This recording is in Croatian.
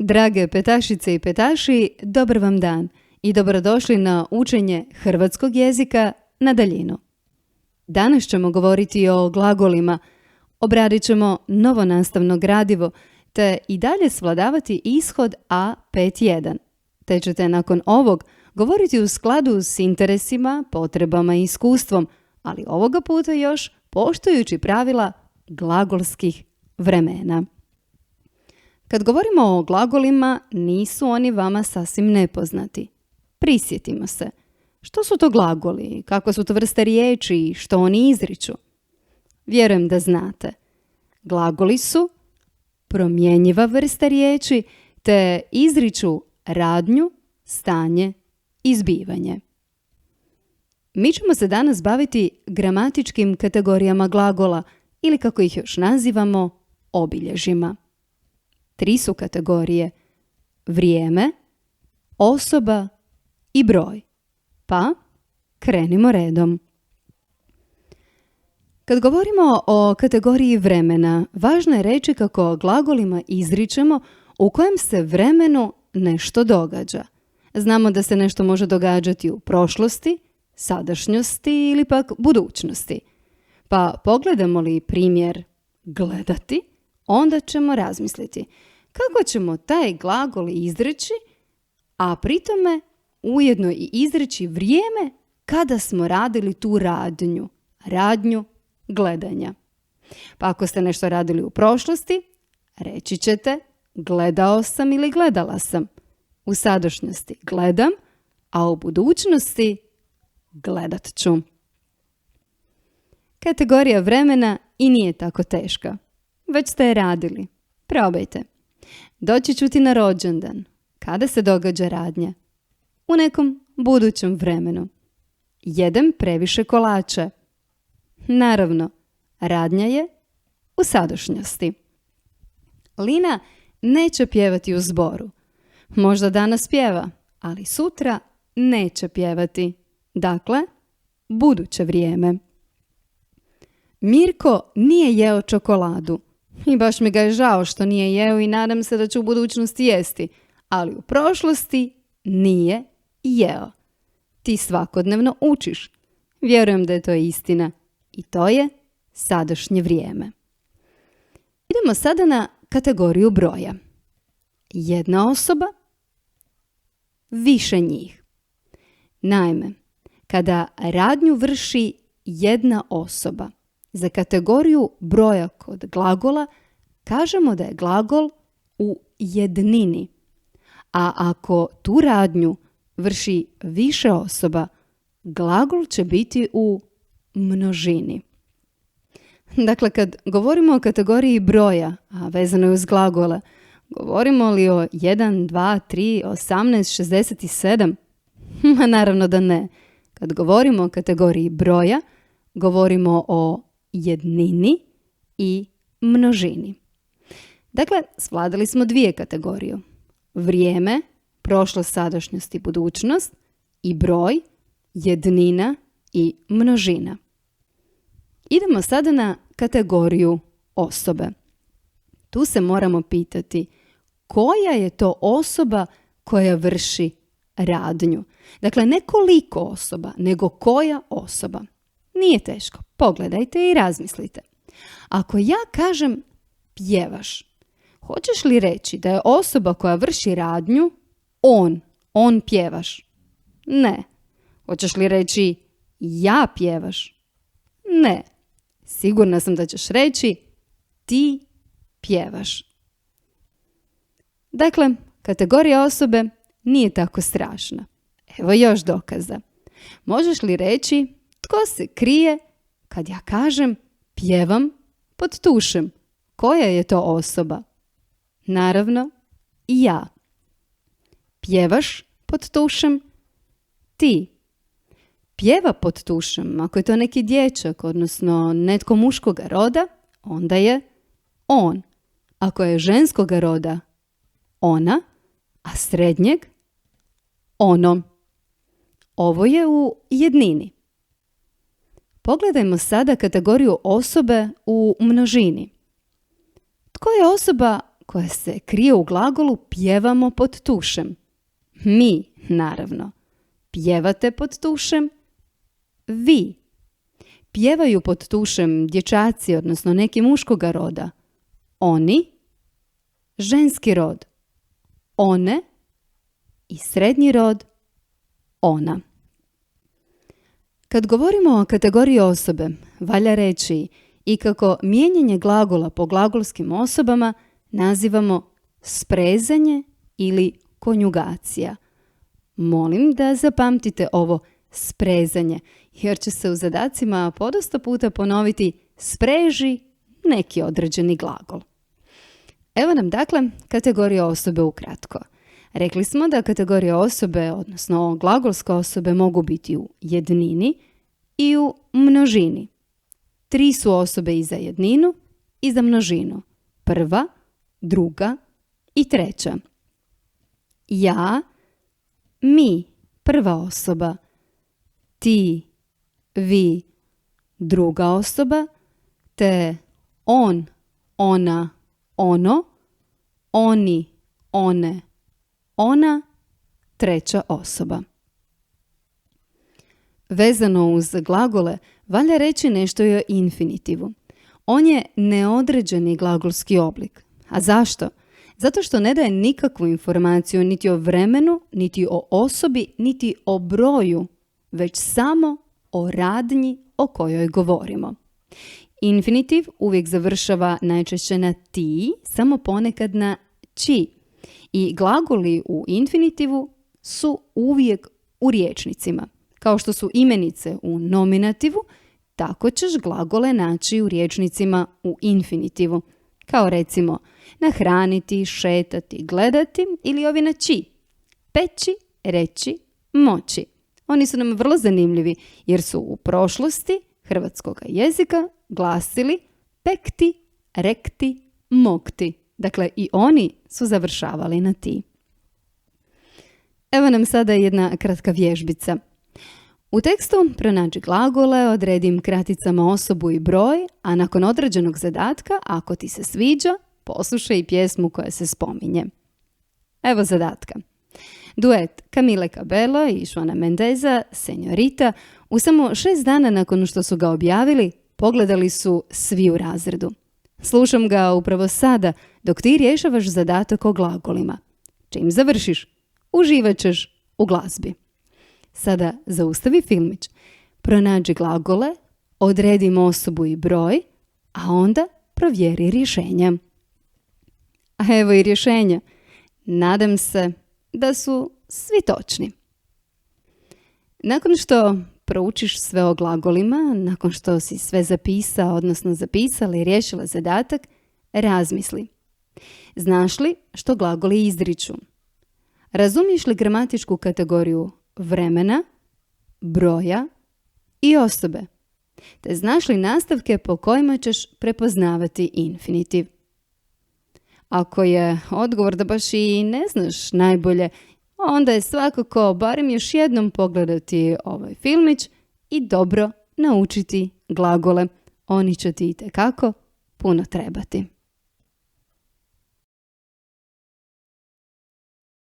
Drage petašice i petaši, dobar vam dan i dobrodošli na učenje hrvatskog jezika na daljinu. Danas ćemo govoriti o glagolima, obradit ćemo novo nastavno gradivo, te i dalje svladavati ishod A5.1. Te ćete nakon ovog govoriti u skladu s interesima, potrebama i iskustvom, ali ovoga puta još poštujući pravila glagolskih vremena. Kad govorimo o glagolima, nisu oni vama sasvim nepoznati. Prisjetimo se. Što su to glagoli? Kakve su to vrste riječi i što oni izriču? Vjerujem da znate. Glagoli su promjenjiva vrsta riječi te izriču radnju, stanje i zbivanje. Mi ćemo se danas baviti gramatičkim kategorijama glagola ili kako ih još nazivamo, obilježjima. 3 su kategorije: vrijeme, osoba i broj. Pa, krenimo redom. Kad govorimo o kategoriji vremena, važno je reći kako glagolima izričemo u kojem se vremenu nešto događa. Znamo da se nešto može događati u prošlosti, sadašnjosti ili pak budućnosti. Pa pogledamo li primjer gledati, onda ćemo razmisliti kako ćemo taj glagol izreći, a pritome ujedno i izreći vrijeme kada smo radili tu radnju gledanja. Pa ako ste nešto radili u prošlosti, reći ćete gledao sam ili gledala sam. U sadašnjosti gledam, a u budućnosti gledat ću. Kategorija vremena i nije tako teška. Već ste je radili. Probajte. Doći ću ti na rođendan. Kada se događa radnja? U nekom budućem vremenu. Jedem previše kolača. Naravno, radnja je u sadašnjosti. Lina neće pjevati u zboru. Možda danas pjeva, ali sutra neće pjevati. Dakle, buduće vrijeme. Mirko nije jeo čokoladu. I baš mi ga je žao što nije jeo i nadam se da će u budućnosti jesti. Ali u prošlosti nije jeo. Ti svakodnevno učiš. Vjerujem da je to istina. I to je sadašnje vrijeme. Idemo sada na kategoriju broja. Jedna osoba, više njih. Naime, kada radnju vrši jedna osoba, za kategoriju broja kod glagola kažemo da je glagol u jednini. A ako tu radnju vrši više osoba, glagol će biti u množini. Dakle, kad govorimo o kategoriji broja, a vezano je uz glagola, govorimo li o 1, 2, 3, 18, 67? Ma naravno da ne. Kad govorimo o kategoriji broja, govorimo o jednini i množini. Dakle, svladali smo 2 kategorije. Vrijeme, prošlost, sadašnjost i budućnost, i broj, jednina i množina. Idemo sada na kategoriju osobe. Tu se moramo pitati koja je to osoba koja vrši radnju. Dakle, ne koliko osoba, nego koja osoba. Nije teško. Pogledajte i razmislite. Ako ja kažem pjevaš, hoćeš li reći da je osoba koja vrši radnju on pjevaš? Ne. Hoćeš li reći ja pjevaš? Ne. Sigurna sam da ćeš reći ti pjevaš. Dakle, kategorija osobe nije tako strašna. Evo još dokaza. Možeš li reći tko se krije kad ja kažem pjevam pod tušem? Koja je to osoba? Naravno, ja. Pjevaš pod tušem? Ti. Pjeva pod tušem, ako je to neki dječak, odnosno netko muškoga roda, onda je on. Ako je ženskoga roda, ona, a srednjeg, ono. Ovo je u jednini. Pogledajmo sada kategoriju osobe u množini. Tko je osoba koja se krije u glagolu pjevamo pod tušem. Mi, naravno. Pjevate pod tušem? Vi. Pjevaju pod tušem dječaci, odnosno neki muškoga roda. Oni, ženski rod. One i srednji rod, ona. Kad govorimo o kategoriji osobe, valja reći i kako mijenjanje glagola po glagolskim osobama nazivamo sprezanje ili konjugacija. Molim da zapamtite ovo sprezanje, jer će se u zadacima podosta puta ponoviti spreži neki određeni glagol. Evo nam dakle kategorija osobe ukratko. Rekli smo da kategorije osobe, odnosno glagolske osobe, mogu biti u jednini i u množini. 3 su osobe i za jedninu i za množinu. Prva, druga i treća. Ja, mi, prva osoba. Ti, vi, druga osoba, te on, ona, ono, oni, one, ona, treća osoba. Vezano uz glagole, valja reći nešto i o infinitivu. On je neodređeni glagolski oblik. A zašto? Zato što ne daje nikakvu informaciju niti o vremenu, niti o osobi, niti o broju, već samo o radnji o kojoj govorimo. Infinitiv uvijek završava najčešće na ti, samo ponekad na ći. I glagoli u infinitivu su uvijek u riječnicima. Kao što su imenice u nominativu, tako ćeš glagole naći u riječnicima u infinitivu. Kao recimo nahraniti, šetati, gledati ili ovi na ći. Peći, reći, moći. Oni su nam vrlo zanimljivi jer su u prošlosti hrvatskog jezika glasili pekti, rekti, mogti. Dakle, i oni su završavali na ti. Evo nam sada jedna kratka vježbica. U tekstu pronađi glagole, odredim kraticama osobu i broj, a nakon određenog zadatka, ako ti se sviđa, poslušaj pjesmu koja se spominje. Evo zadatka. Duet Camille Cabello i Shawn Mendesa, Señorita, u samo 6 dana nakon što su ga objavili, pogledali su svi u razredu. Slušam ga upravo sada, dok ti rješavaš zadatak o glagolima. Čim završiš, uživat ćeš u glazbi. Sada zaustavi filmić, pronađi glagole, odredim osobu i broj, a onda provjeri rješenja. A evo i rješenja. Nadam se da su svi točni. Nakon što proučiš sve o glagolima, nakon što si sve zapisao, odnosno zapisala i riješila zadatak, razmisli. Znaš li što glagoli izriču? Razumiješ li gramatičku kategoriju vremena, broja i osobe? Te znaš li nastavke po kojima ćeš prepoznavati infinitiv? Ako je odgovor da baš i ne znaš najbolje, onda je svakako barem još jednom pogledati ovaj filmić i dobro naučiti glagole. Oni će ti itekako puno trebati.